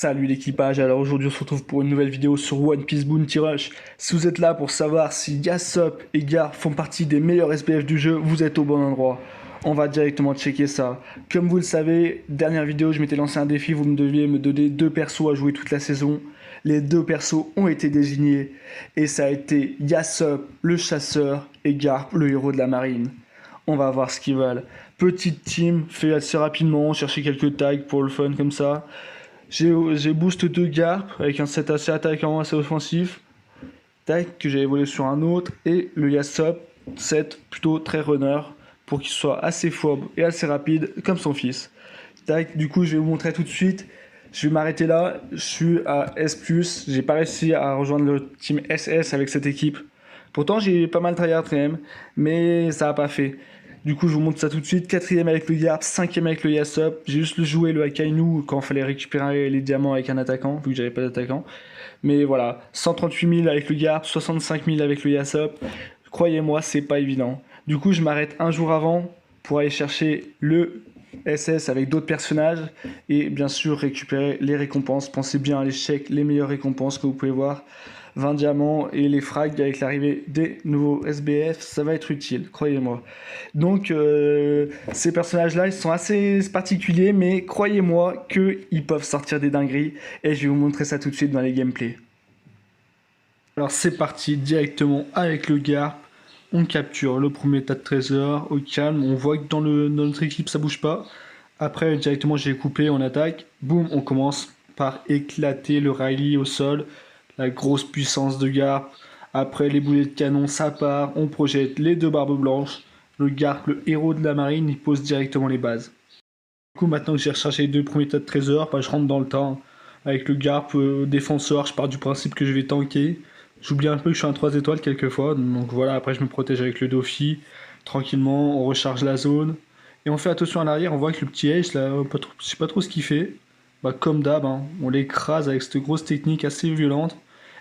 Salut l'équipage, alors aujourd'hui on se retrouve pour une nouvelle vidéo sur One Piece Bounty Rush. Si vous êtes là pour savoir si Yasop et Garp font partie des meilleurs SBF du jeu, vous êtes au bon endroit. On va directement checker ça. Comme vous le savez, dernière vidéo je m'étais lancé un défi, vous me deviez me donner 2 persos à jouer toute la saison. Les 2 persos ont été désignés et ça a été Yasop, le chasseur, et Garp, le héros de la marine. On va voir ce qu'ils veulent. Petite team, fait assez rapidement, chercher quelques tags pour le fun comme ça. J'ai boost 2 Garp avec un set assez attaquant, assez offensif. Tac, que j'ai évolué sur un autre. Et le Yasop, set plutôt très runner pour qu'il soit assez fourbe et assez rapide comme son fils. Tac, du coup, je vais vous montrer tout de suite. Je vais m'arrêter là. Je suis à S+. J'ai pas réussi à rejoindre le team SS avec cette équipe. Pourtant, j'ai pas mal tryhard quand même, mais ça a pas fait. Du coup, je vous montre ça tout de suite. 4ème avec le Garp, 5ème avec le Yasop. J'ai juste joué le Akainu quand il fallait récupérer les diamants avec un attaquant, vu que j'avais pas d'attaquant. Mais voilà, 138 000 avec le Garp, 65 000 avec le Yasop. Croyez-moi, c'est pas évident. Du coup, je m'arrête un jour avant pour aller chercher le SS avec d'autres personnages et bien sûr récupérer les récompenses. Pensez bien à l'échec, les meilleures récompenses que vous pouvez voir. 20 diamants et les frags avec l'arrivée des nouveaux SBF, ça va être utile, croyez-moi. Donc ces personnages-là, ils sont assez particuliers, mais croyez-moi qu'ils peuvent sortir des dingueries et je vais vous montrer ça tout de suite dans les gameplays. Alors c'est parti, directement avec le Garp. On capture le premier tas de trésors au calme. On voit que dans notre équipe ça bouge pas. Après directement j'ai coupé, on attaque. Boum, on commence par éclater le Riley au sol. La grosse puissance de Garp. Après les boulets de canon, ça part. On projette les 2 barbes blanches. Le Garp, le héros de la marine, il pose directement les bases. Du coup, maintenant que j'ai rechargé les 2 premiers tas de trésors, bah, je rentre dans le temps. Avec le Garp défenseur, je pars du principe que je vais tanker. J'oublie un peu que je suis un 3 étoiles quelquefois. Donc voilà, après je me protège avec le Dofi. Tranquillement, on recharge la zone. Et on fait attention à l'arrière, on voit que le petit Ace, là, je sais pas trop ce qu'il fait. Bah, comme d'hab, hein, on l'écrase avec cette grosse technique assez violente.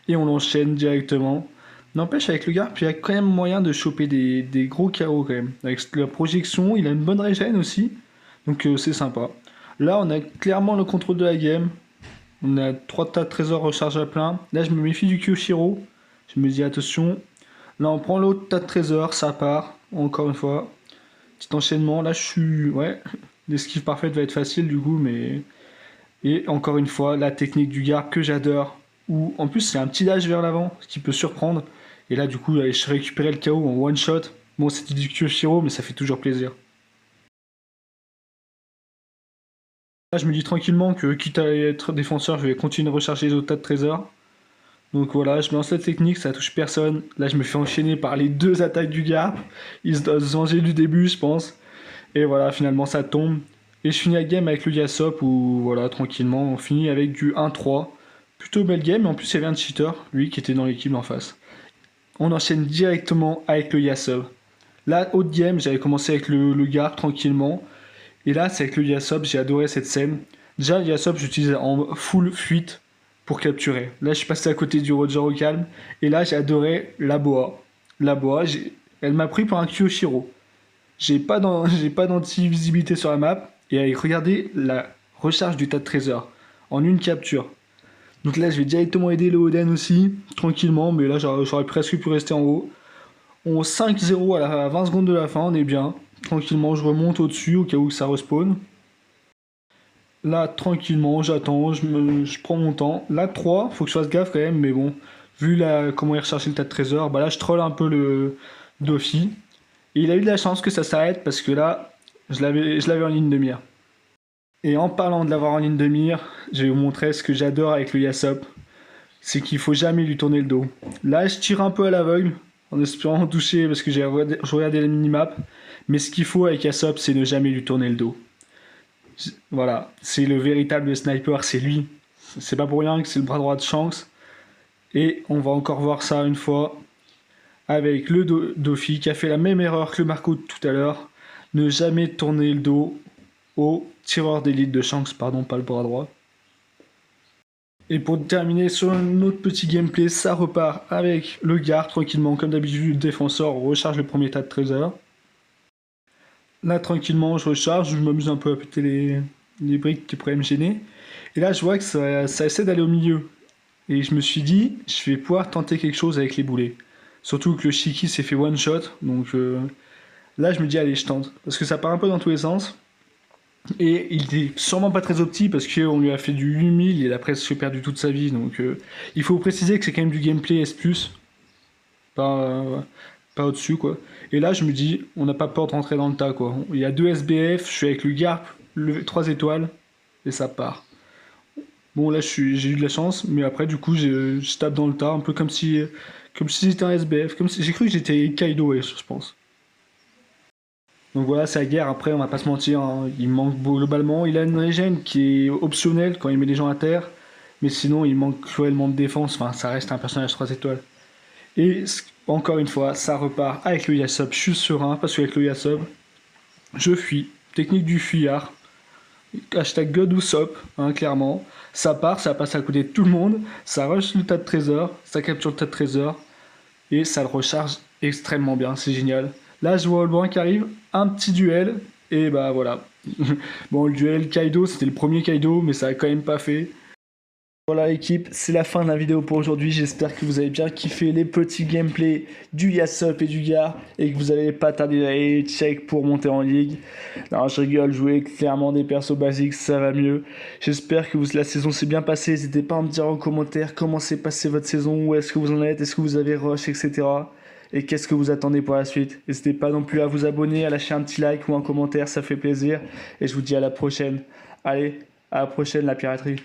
Et on l'enchaîne directement. N'empêche, avec le Garp, il y a quand même moyen de choper des gros KO quand même. Avec la projection, il a une bonne régène aussi. Donc c'est sympa. Là, on a clairement le contrôle de la game. On a 3 tas de trésors recharge à plein. Là, je me méfie du Kyoshiro. Je me dis attention. Là, on prend l'autre tas de trésors, ça part. Encore une fois. Petit enchaînement. Là, je suis... Ouais. L'esquive parfaite va être facile du coup, mais... Et encore une fois, la technique du Garp que j'adore. Où, en plus, c'est un petit dash vers l'avant, ce qui peut surprendre. Et là, du coup, je récupérais le KO en one shot. Bon, c'était du Kyoshiro, mais ça fait toujours plaisir. Là, je me dis tranquillement que, quitte à être défenseur, je vais continuer de recharger les autres tas de trésors. Donc voilà, je lance la technique, ça touche personne. Là, je me fais enchaîner par les 2 attaques du Garp. Il se doit se venger du début, je pense. Et voilà, finalement, ça tombe. Et je finis la game avec le Yasop, où voilà, tranquillement, on finit avec du 1-3. Plutôt belle game, et en plus, il y avait un cheater, lui, qui était dans l'équipe en face. On enchaîne directement avec le Yasop. Là, haute game, j'avais commencé avec le Garp tranquillement. Et là, c'est avec le Yasop, j'ai adoré cette scène. Déjà, le Yasop, j'utilisais en full fuite pour capturer. Là, je suis passé à côté du Roger au calme. Et là, j'ai adoré la boa. La boa, elle m'a pris pour un Kyoshiro. J'ai pas d'anti-visibilité sur la map. Et regardez la recharge du tas de trésors. En une capture. Donc là, je vais directement aider le Oden aussi. Tranquillement. Mais là, j'aurais presque pu rester en haut. On 5-0 à 20 secondes de la fin. On est bien. Tranquillement, je remonte au-dessus au cas où ça respawn. Là, tranquillement, j'attends, je prends mon temps. Là, 3, faut que je fasse gaffe quand même, mais bon, vu comment il recherchait le tas de trésors, bah là, je troll un peu le Dofi. Et il a eu de la chance que ça s'arrête, parce que là, je l'avais en ligne de mire. Et en parlant de l'avoir en ligne de mire, je vais vous montrer ce que j'adore avec le Yasop. C'est qu'il faut jamais lui tourner le dos. Là, je tire un peu à l'aveugle, en espérant toucher, parce que je regardais la minimap. Mais ce qu'il faut avec Yasop, c'est ne jamais lui tourner le dos. Voilà, c'est le véritable sniper, c'est lui. C'est pas pour rien que c'est le bras droit de Shanks. Et on va encore voir ça une fois avec le Dofi qui a fait la même erreur que le Marco de tout à l'heure. Ne jamais tourner le dos au tireur d'élite de Shanks, pardon, pas le bras droit. Et pour terminer sur un autre petit gameplay, ça repart avec le Garp tranquillement. Comme d'habitude, le défenseur recharge le premier tas de trésors. Là, tranquillement, je recharge, je m'amuse un peu à péter les briques qui pourraient me gêner. Et là, je vois que ça essaie d'aller au milieu. Et je me suis dit, je vais pouvoir tenter quelque chose avec les boulets. Surtout que le Shiki s'est fait one shot, donc là, je me dis, allez, je tente. Parce que ça part un peu dans tous les sens. Et il est sûrement pas très opti parce qu'on lui a fait du 8000, il a presque perdu toute sa vie. Donc il faut préciser que c'est quand même du gameplay S+, pas, pas au-dessus quoi. Et là je me dis, on n'a pas peur de rentrer dans le tas quoi. Il y a 2 SBF, je suis avec le Garp, 3 étoiles, et ça part. Bon là j'ai eu de la chance, mais après du coup je tape dans le tas, un peu comme si j'étais un SBF, comme si j'ai cru que j'étais Kaido ouais, je pense. Donc voilà, c'est la guerre, après on va pas se mentir, hein. Il manque globalement, il a une régène qui est optionnelle quand il met les gens à terre, mais sinon il manque cruellement de défense, enfin ça reste un personnage 3 étoiles. Et encore une fois, ça repart avec le Yasop, je suis serein parce qu'avec le Yasop, je fuis, technique du fuyard, hashtag God ou Sop, hein, clairement, ça part, ça passe à côté de tout le monde, ça rush le tas de trésors, ça capture le tas de trésors, et ça le recharge extrêmement bien, c'est génial. Là, je vois Olbrun qui arrive, un petit duel, et bah voilà. Bon, le duel Kaido, c'était le premier Kaido, mais ça a quand même pas fait. Voilà l'équipe, c'est la fin de la vidéo pour aujourd'hui. J'espère que vous avez bien kiffé les petits gameplays du Yasop et du Gar et que vous allez pas tarder à aller check pour monter en ligue. Non, je rigole, jouer clairement des persos basiques, ça va mieux. J'espère que la saison s'est bien passée. N'hésitez pas à me dire en commentaire comment s'est passée votre saison, où est-ce que vous en êtes, est-ce que vous avez rush, etc. Et qu'est-ce que vous attendez pour la suite. N'hésitez pas non plus à vous abonner, à lâcher un petit like ou un commentaire, ça fait plaisir. Et je vous dis à la prochaine. Allez, à la prochaine la piraterie.